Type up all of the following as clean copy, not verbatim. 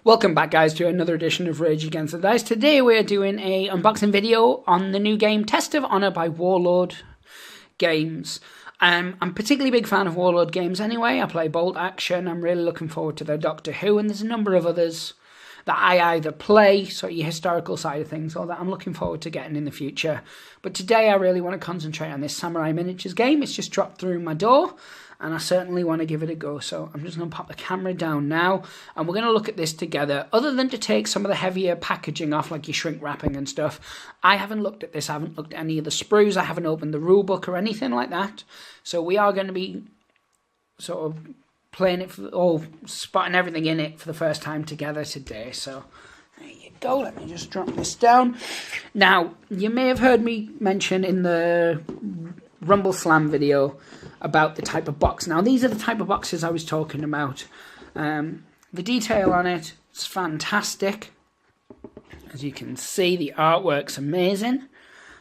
Welcome back, guys, to another edition of Rage Against the Dice. Today we're doing a unboxing video on the new game Test of Honor by Warlord Games. I'm a particularly big fan of Warlord Games anyway. I play Bolt Action. I'm really looking forward to their Doctor Who, and there's a number of others that I either play, so your historical side of things, or that I'm looking forward to getting in the future. But today I really want to concentrate on this Samurai Miniatures game. It's just dropped through my door, and I certainly want to give it a go. So I'm just going to pop the camera down now, and we're going to look at this together. Other than to take some of the heavier packaging off, like your shrink wrapping and stuff, I haven't looked at this. I haven't looked at any of the sprues. I haven't opened the rule book or anything like that. So we are going to be sort of playing it, spotting everything in it for the first time together today. So there you go. Let me just drop this down. Now, you may have heard me mention in the Rumbleslam video about the type of box. Now, these are the type of boxes I was talking about. The detail on it is fantastic. As you can see, the artwork's amazing.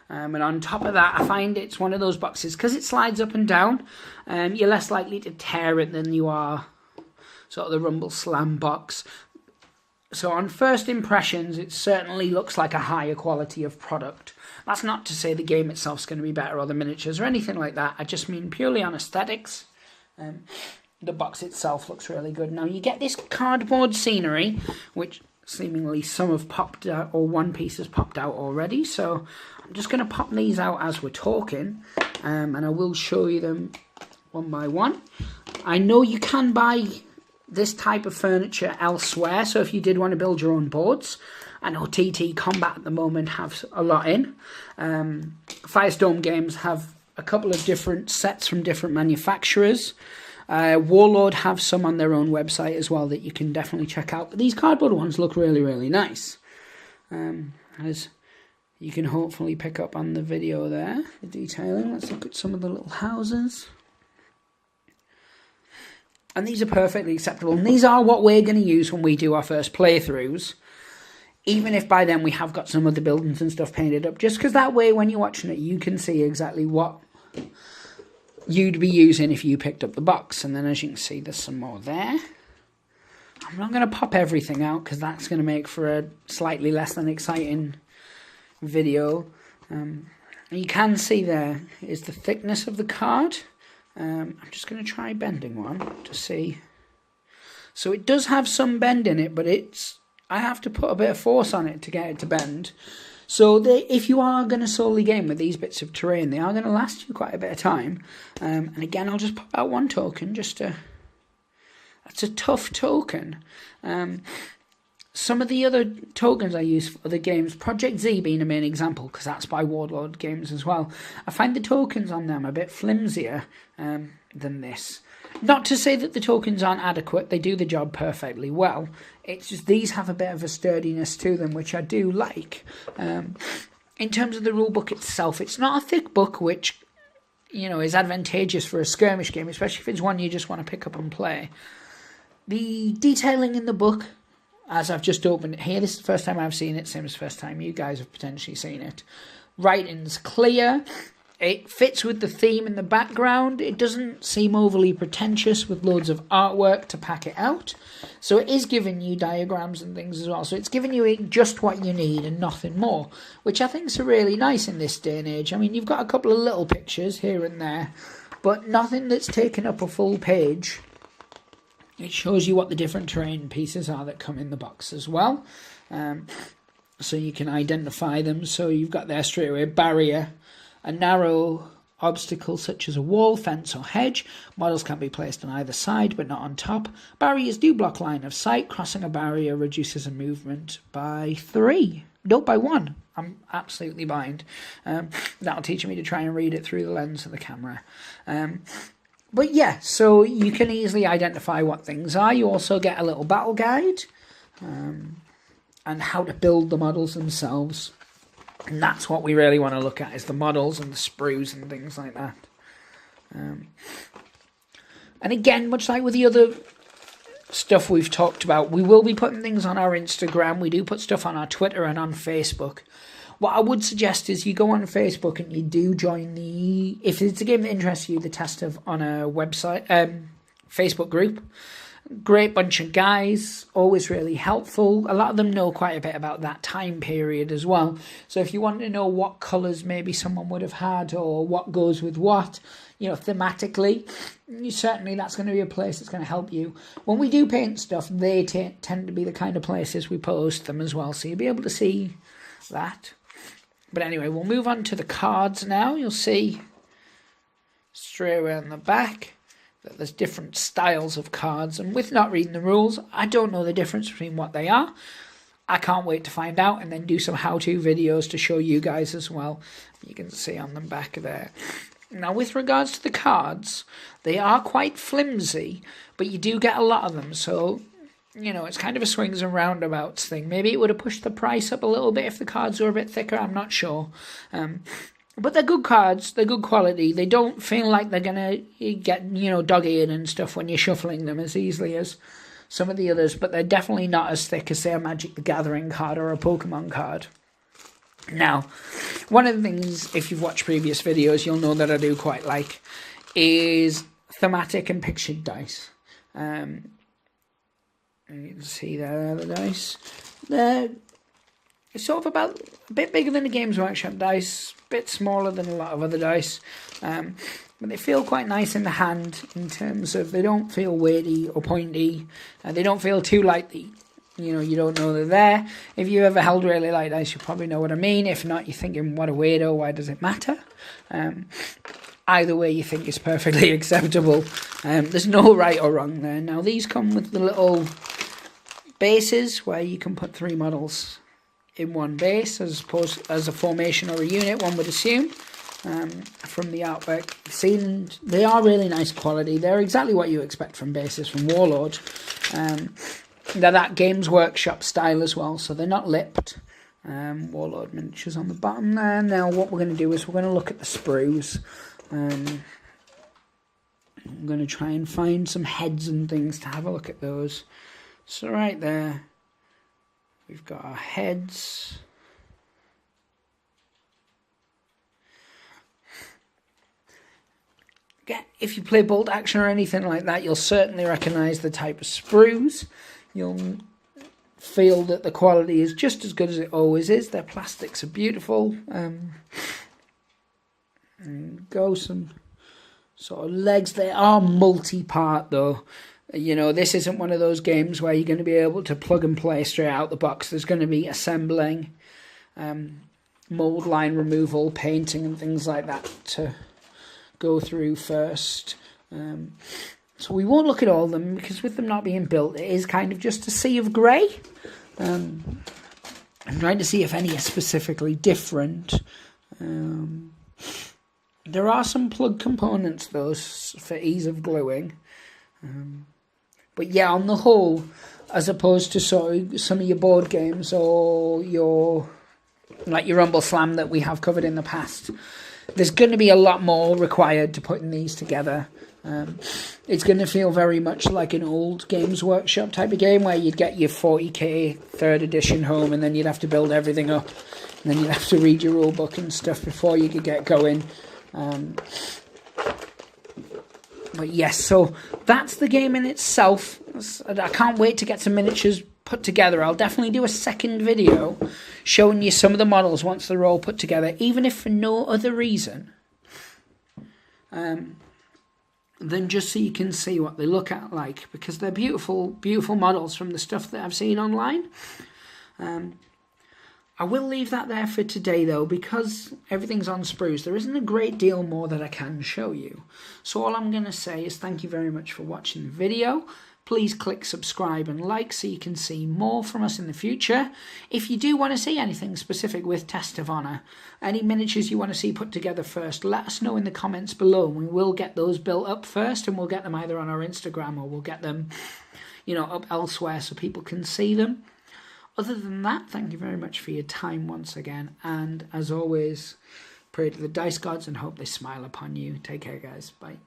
And on top of that, I find it's one of those boxes, because it slides up and down, you're less likely to tear it than you are sort of the Rumbleslam box. So on first impressions, it certainly looks like a higher quality of product. That's not to say the game itself is going to be better, or the miniatures or anything like that. I just mean purely on aesthetics. The box itself looks really good. Now, you get this cardboard scenery, which seemingly some have popped out, or one piece has popped out already. So I'm just going to pop these out as we're talking, and I will show you them one by one. I know you can buy this type of furniture elsewhere, so if you did want to build your own boards, I know TTCombat at the moment have a lot in. Firestorm Games have a couple of different sets from different manufacturers. Warlord have some on their own website as well that you can definitely check out. But these cardboard ones look really, really nice. As you can hopefully pick up on the video there, the detailing. Let's look at some of the little houses. And these are perfectly acceptable. And these are what we're going to use when we do our first playthroughs. Even if by then we have got some other buildings and stuff painted up. Just because that way when you're watching it, you can see exactly what you'd be using if you picked up the box. And then as you can see, there's some more there. I'm not going to pop everything out because that's going to make for a slightly less than exciting video. You can see there is the thickness of the card. I'm just going to try bending one to see. So it does have some bend in it, but I have to put a bit of force on it to get it to bend. So if you are going to solely game with these bits of terrain, they are going to last you quite a bit of time. And again, I'll just pop out one token just to... That's a tough token. Some of the other tokens I use for other games, Project Z being a main example, because that's by Warlord Games as well. I find the tokens on them a bit flimsier than this. Not to say that the tokens aren't adequate, they do the job perfectly well. It's just these have a bit of a sturdiness to them, which I do like. In terms of the rulebook itself, it's not a thick book, which is advantageous for a skirmish game, especially if it's one you just want to pick up and play. The detailing in the book, as I've just opened it here, this is the first time I've seen it, same as the first time you guys have potentially seen it. Writing's clear. It fits with the theme in the background. It doesn't seem overly pretentious with loads of artwork to pack it out. So it is giving you diagrams and things as well. So it's giving you just what you need and nothing more, which I think is really nice in this day and age. I mean, you've got a couple of little pictures here and there, but nothing that's taken up a full page. It shows you what the different terrain pieces are that come in the box as well. So you can identify them. So you've got there straight away barrier, a narrow obstacle such as a wall, fence or hedge. Models can be placed on either side but not on top. Barriers do block line of sight. Crossing a barrier reduces a movement by 3. No, by 1. I'm absolutely blind. That'll teach me to try and read it through the lens of the camera. But yeah, so you can easily identify what things are. You also get a little battle guide and how to build the models themselves. And that's what we really want to look at, is the models and the sprues and things like that. And again, much like with the other stuff we've talked about, we will be putting things on our Instagram. We do put stuff on our Twitter and on Facebook. What I would suggest is you go on Facebook and you do join if it's a game that interests you, the Test of Honor website, Facebook group. Great bunch of guys, always really helpful. A lot of them know quite a bit about that time period as well. So if you want to know what colours maybe someone would have had or what goes with what, you know, thematically, certainly that's going to be a place that's going to help you. When we do paint stuff, they tend to be the kind of places we post them as well. So you'll be able to see that. But anyway, we'll move on to the cards now. You'll see straight away on the back that there's different styles of cards, and with not reading the rules, I don't know the difference between what they are. I can't wait to find out and then do some how-to videos to show you guys as well. You can see on the back there. Now, with regards to the cards, they are quite flimsy, but you do get a lot of them, so, you know, it's kind of a swings and roundabouts thing. Maybe it would have pushed the price up a little bit if the cards were a bit thicker, I'm not sure. But they're good cards, they're good quality. They don't feel like they're going to get, you know, dog-eared and stuff when you're shuffling them as easily as some of the others. But they're definitely not as thick as, say, a Magic the Gathering card or a Pokemon card. Now, one of the things, if you've watched previous videos, you'll know that I do quite like, is thematic and pictured dice. You can see there the dice. They're sort of about a bit bigger than the Games Workshop dice, a bit smaller than a lot of other dice, but they feel quite nice in the hand in terms of they don't feel weighty or pointy, they don't feel too lightly. You know, you don't know they're there. If you ever held really light dice, you probably know what I mean. If not, you're thinking, what a weirdo, why does it matter? Either way you think is perfectly acceptable. There's no right or wrong there. Now, these come with the little bases where you can put 3 models in one base as opposed as a formation or a unit, one would assume, from the artwork seen. They are really nice quality. They're exactly what you expect from bases from Warlord. They're that Games Workshop style as well, so they're not lipped. Warlord miniatures on the bottom there. Now what we're going to do is we're going to look at the sprues. I'm going to try and find some heads and things to have a look at those. So right there, we've got our heads. Again, if you play bolt action or anything like that, you'll certainly recognise the type of sprues. You'll feel that the quality is just as good as it always is. Their plastics are beautiful. Go some sort of legs. They are multi-part though. You know, this isn't one of those games where you're going to be able to plug and play straight out the box. There's going to be assembling, mold line removal, painting and things like that to go through first. So we won't look at all of them because with them not being built, it is kind of just a sea of grey. I'm trying to see if any are specifically different. There are some plug components though for ease of gluing. But yeah, on the whole, as opposed to sort of some of your board games or your Rumbleslam that we have covered in the past, there's going to be a lot more required to putting these together. It's going to feel very much like an old Games Workshop type of game where you'd get your 40k 3rd edition home and then you'd have to build everything up and then you'd have to read your rule book and stuff before you could get going. But yes, so that's the game in itself. I can't wait to get some miniatures put together. I'll definitely do a second video showing you some of the models once they're all put together, even if for no other reason than just so you can see what they look at like, because they're beautiful, beautiful models from the stuff that I've seen online. I will leave that there for today though, because everything's on sprues. There isn't a great deal more that I can show you. So all I'm going to say is thank you very much for watching the video. Please click subscribe and like so you can see more from us in the future. If you do want to see anything specific with Test of Honor, any miniatures you want to see put together first, let us know in the comments below. We will get those built up first and we'll get them either on our Instagram or we'll get them, you know, up elsewhere so people can see them. Other than that, thank you very much for your time once again. And as always, pray to the dice gods and hope they smile upon you. Take care, guys. Bye.